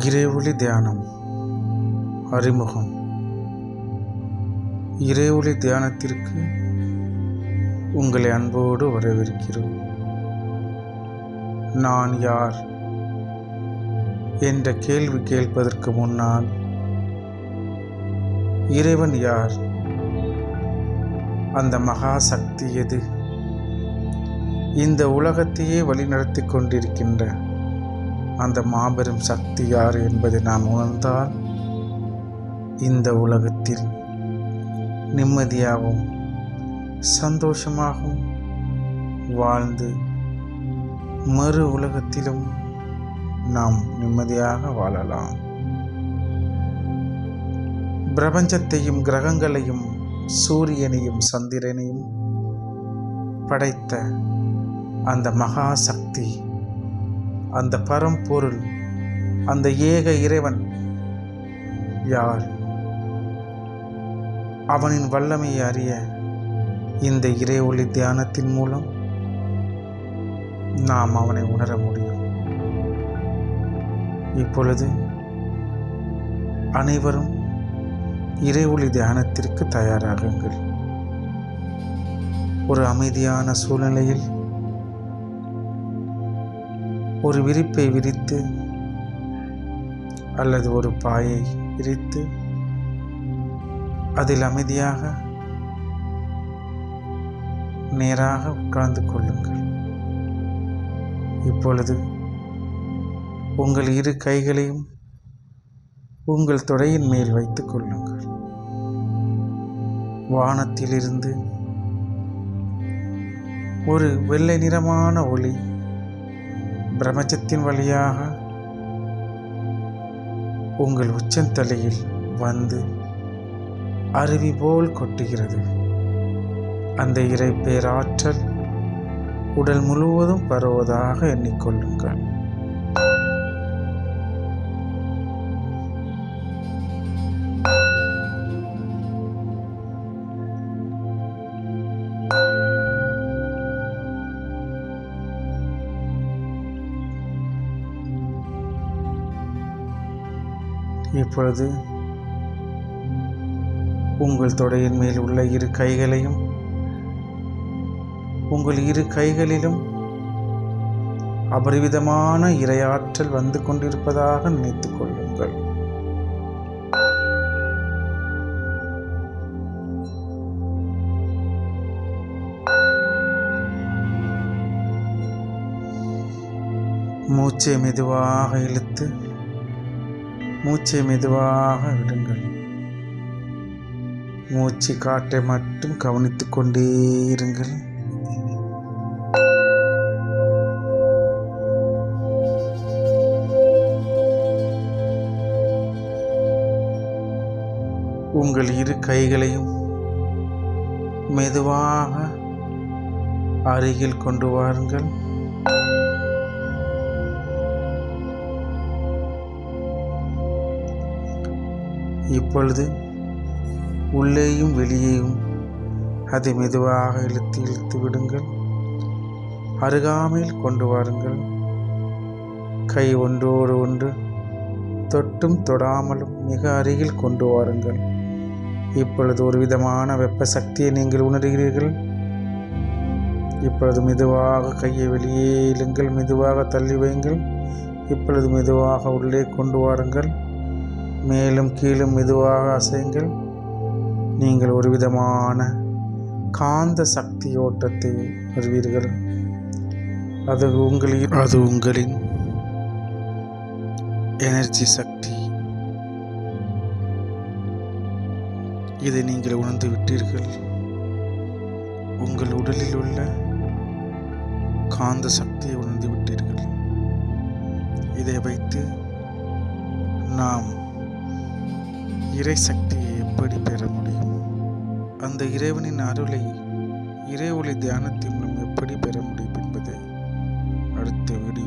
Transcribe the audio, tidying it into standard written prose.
இறைவொளி தியானம் அறிமுகம். இறைவொளி தியானத்திற்கு உங்களை அன்போடு வரவேற்கிறோம். நான் யார் என்ற கேள்வி கேட்பதற்கு முன்னால் இறைவன் யார், அந்த மகா சக்தி எது, இந்த உலகத்தையே வழிநடத்தி கொண்டிருக்கின்ற அந்த மாபெரும் சக்தி யார் என்பதை நாம் உணர்ந்தால் இந்த உலகத்தில் நிம்மதியாகவும் சந்தோஷமாகவும் வாழ்ந்து மறு உலகத்திலும் நாம் நிம்மதியாக வாழலாம். பிரபஞ்சத்தையும் கிரகங்களையும் சூரியனையும் சந்திரனையும் படைத்த அந்த மகா சக்தி, அந்த பரம்பொருள், அந்த ஏக இறைவன் யார்? அவனின் வல்லமையை அறிய இந்த இறைவொளி தியானத்தின் மூலம் நாம் அவனை உணர முடியும். இப்பொழுது அனைவரும் இறைவொளி தியானத்திற்கு தயாராகுங்கள். ஒரு அமைதியான சூழ்நிலையில் ஒரு விரிப்பை விரித்து அல்லது ஒரு பாயை விரித்து அதில் அமைதியாக நேராக உட்கார்ந்து கொள்ளுங்கள். இப்பொழுது உங்கள் இரு கைகளையும் உங்கள் தொடையின் மேல் வைத்துக் கொள்ளுங்கள். வானத்திலிருந்து ஒரு வெள்ளை நிறமான ஒளி பிரபஞ்சத்தின் வழியாக உங்கள் உச்சந்தலையில் வந்து அருவி போல் கொட்டுகிறது. அந்த இறை பேராற்றல் உடல் முழுவதும் பரவுவதாக எண்ணிக்கொள்ளுங்கள். இப்பொழுது உங்கள் தொடையின் மேல் உள்ள இரு கைகளையும் உங்கள் இரு கைகளிலும் அபரிவிதமான இறையாற்றல் வந்து கொண்டிருப்பதாக நினைத்துக் கொள்ளுங்கள். மூச்சை மெதுவாக இழுத்து மூச்சை மெதுவாக விடுங்கள். மூச்சு காற்றை மட்டும் கவனித்துக் கொண்டே இருங்கள். உங்கள் இரு கைகளையும் மெதுவாக அருகில் கொண்டு வாருங்கள். இப்பொழுது உள்ளேயும் வெளியேயும் அதை மெதுவாக இழுத்து இழுத்து விடுங்கள். அருகாமையில் கொண்டு வாருங்கள். கை ஒன்றோடு ஒன்று தொட்டும் தொடாமலும் மிக அருகில் கொண்டு வாருங்கள். இப்பொழுது ஒரு விதமான வெப்ப சக்தியை நீங்கள் உணர்கிறீர்கள். இப்பொழுது மெதுவாக கையை வெளியே இழுங்கள், மெதுவாக தள்ளி வையுங்கள். இப்பொழுது மெதுவாக உள்ளே கொண்டு வாருங்கள். மேலும் கீழும் மெதுவாக அசையுங்கள். நீங்கள் ஒரு விதமான காந்த சக்தி ஓட்டத்தை அறிவீர்கள். அது உங்களின் எனர்ஜி சக்தி. இதை நீங்கள் உணர்ந்து விட்டீர்கள். உங்கள் உடலில் உள்ள காந்த சக்தியை உணர்ந்து விட்டீர்கள். இதை வைத்து நாம் இறை சக்தியை எப்படி பெற முடியும், அந்த இறைவனின் அருளை இறைவொளி தியானத்தின் மூலம் எப்படி பெற முடியும் என்பதை அடுத்த வீடியோ